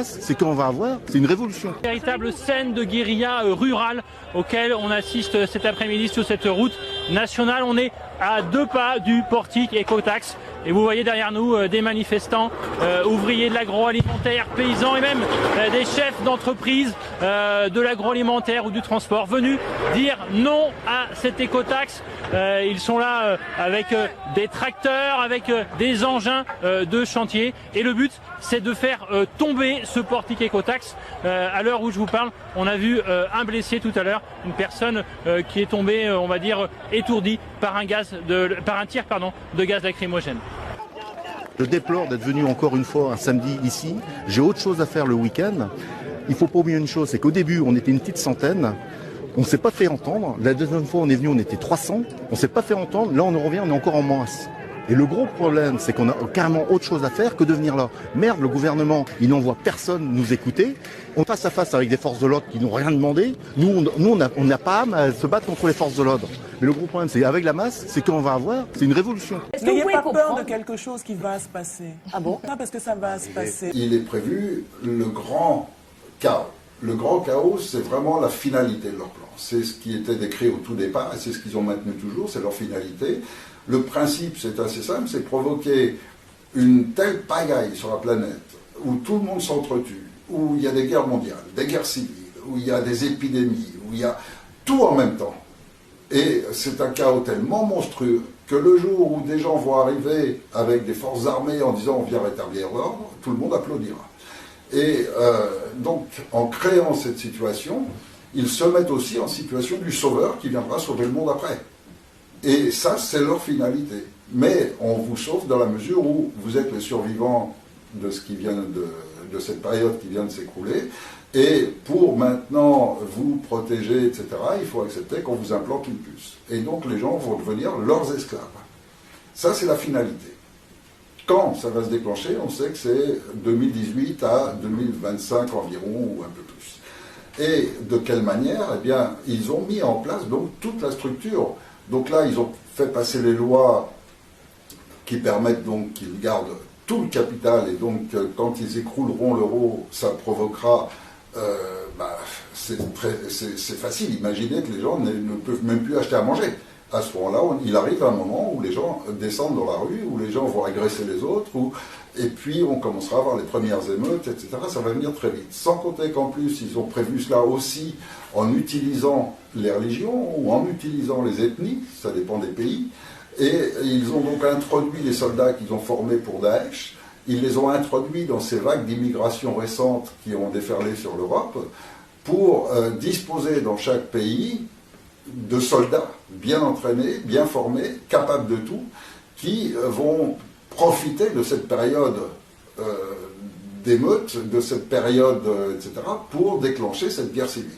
C'est qu'on va avoir, c'est une révolution. Véritable scène de guérilla rurale auquel on assiste cet après-midi sur cette route nationale. On est à 2 pas du portique Ecotax et vous voyez derrière nous des manifestants, ouvriers de l'agroalimentaire, paysans et même des chefs d'entreprise de l'agroalimentaire ou du transport venus dire non à cette Ecotax. Ils sont là avec des tracteurs, avec des engins de chantier et le but c'est de faire tomber ce portique Ecotax. À l'heure où je vous parle, on a vu un blessé tout à l'heure, une personne qui est tombée, on va dire, étourdie par un tir de gaz lacrymogène. Je déplore d'être venu encore une fois un samedi ici. J'ai autre chose à faire le week-end. Il faut pas oublier une chose, c'est qu'au début, on était une petite centaine. On ne s'est pas fait entendre. La deuxième fois, on est venu, on était 300. On ne s'est pas fait entendre. Là, on revient, on est encore en masse. Et le gros problème, c'est qu'on a carrément autre chose à faire que de venir là. Merde, le gouvernement, il n'envoie personne nous écouter. On est face à face avec des forces de l'ordre qui n'ont rien demandé. Nous, on n'a pas à se battre contre les forces de l'ordre. Mais le gros problème, c'est avec la masse, c'est qu'on va avoir, c'est une révolution. N'ayez pas peur de quelque chose qui va se passer. Ah bon? Pas parce que ça va se passer. Il est prévu le grand chaos. Le grand chaos, c'est vraiment la finalité de leur plan. C'est ce qui était décrit au tout départ et c'est ce qu'ils ont maintenu toujours, c'est leur finalité. Le principe, c'est assez simple, c'est provoquer une telle pagaille sur la planète où tout le monde s'entretue, où il y a des guerres mondiales, des guerres civiles, où il y a des épidémies, où il y a tout en même temps. Et c'est un chaos tellement monstrueux que le jour où des gens vont arriver avec des forces armées en disant on vient rétablir l'ordre, tout le monde applaudira. Et donc, en créant cette situation, ils se mettent aussi en situation du sauveur qui viendra sauver le monde après. Et ça, c'est leur finalité. Mais on vous sauve dans la mesure où vous êtes les survivants de ce qui vient de cette période qui vient de s'écrouler. Et pour maintenant vous protéger, etc., il faut accepter qu'on vous implante une puce. Et donc les gens vont devenir leurs esclaves. Ça, c'est la finalité. Quand ça va se déclencher, on sait que c'est 2018 à 2025 environ, ou un peu plus. Et de quelle manière? Eh bien, ils ont mis en place donc toute la structure. Donc là, ils ont fait passer les lois qui permettent donc qu'ils gardent tout le capital et donc quand ils écrouleront l'euro, ça provoquera... c'est facile, imaginez que les gens ne peuvent même plus acheter à manger. À ce moment-là, il arrive un moment où les gens descendent dans la rue, où les gens vont agresser les autres, et puis on commencera à avoir les premières émeutes, etc. Ça va venir très vite. Sans compter qu'en plus, ils ont prévu cela aussi en utilisant les religions ou en utilisant les ethnies, ça dépend des pays, et ils ont donc introduit les soldats qu'ils ont formés pour Daesh, ils les ont introduits dans ces vagues d'immigration récentes qui ont déferlé sur l'Europe pour disposer dans chaque pays de soldats bien entraînés, bien formés, capables de tout, qui vont profiter de cette période d'émeute, de cette période, etc., pour déclencher cette guerre civile.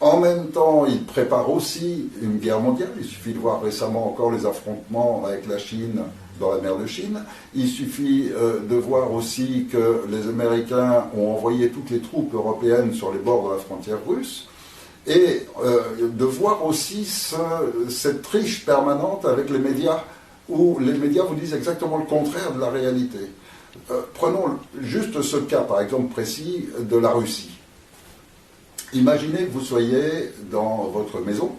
En même temps, ils préparent aussi une guerre mondiale. Il suffit de voir récemment encore les affrontements avec la Chine dans la mer de Chine. Il suffit de voir aussi que les Américains ont envoyé toutes les troupes européennes sur les bords de la frontière russe. Et de voir aussi cette triche permanente avec les médias, où les médias vous disent exactement le contraire de la réalité. Prenons juste ce cas, par exemple, précis de la Russie. Imaginez que vous soyez dans votre maison,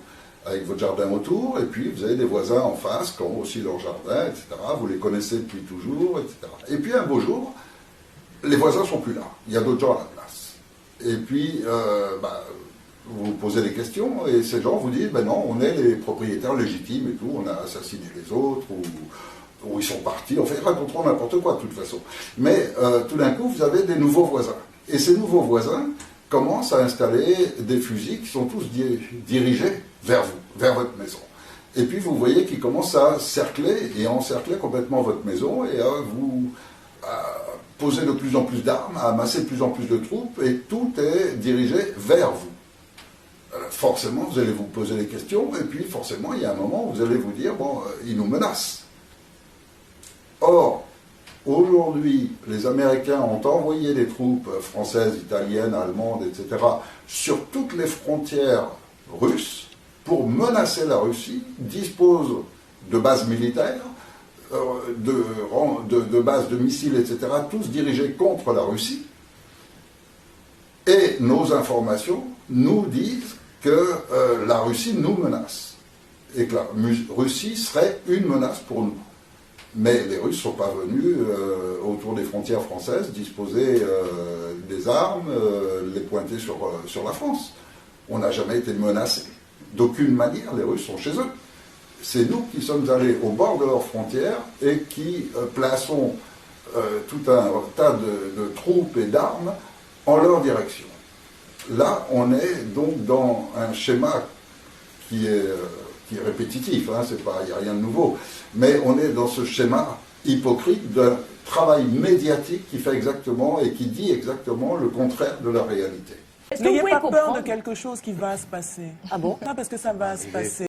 avec votre jardin autour, et puis vous avez des voisins en face qui ont aussi leur jardin, etc. Vous les connaissez depuis toujours, etc. Et puis un beau jour, les voisins ne sont plus là. Il y a d'autres gens à la place. Et puis, vous vous posez des questions, et ces gens vous disent, ben non, on est les propriétaires légitimes et tout, on a assassiné les autres, ou ils sont partis, enfin, ils raconteront n'importe quoi de toute façon. Mais tout d'un coup, vous avez des nouveaux voisins. Et ces nouveaux voisins commencent à installer des fusils qui sont tous dirigés vers vous, vers votre maison. Et puis vous voyez qu'ils commencent à cercler et à encercler complètement votre maison et à vous poser de plus en plus d'armes, à amasser de plus en plus de troupes, et tout est dirigé vers vous. Forcément, vous allez vous poser des questions, et puis forcément, il y a un moment où vous allez vous dire, bon, ils nous menacent. Or, aujourd'hui, les Américains ont envoyé des troupes françaises, italiennes, allemandes, etc., sur toutes les frontières russes pour menacer la Russie, disposent de bases militaires, de bases de missiles, etc., tous dirigés contre la Russie, Et nos informations nous disent que la Russie nous menace. Et que la Russie serait une menace pour nous. Mais les Russes ne sont pas venus autour des frontières françaises disposer des armes, les pointer sur la France. On n'a jamais été menacés. D'aucune manière, les Russes sont chez eux. C'est nous qui sommes allés au bord de leurs frontières et qui plaçons tout un tas de troupes et d'armes en leur direction. Là, on est donc dans un schéma qui est répétitif, hein, il n'y a rien de nouveau, mais on est dans ce schéma hypocrite d'un travail médiatique qui fait exactement et qui dit exactement le contraire de la réalité. N'ayez pas peur de quelque chose qui va se passer. Ah bon? Non, parce que ça va se passer.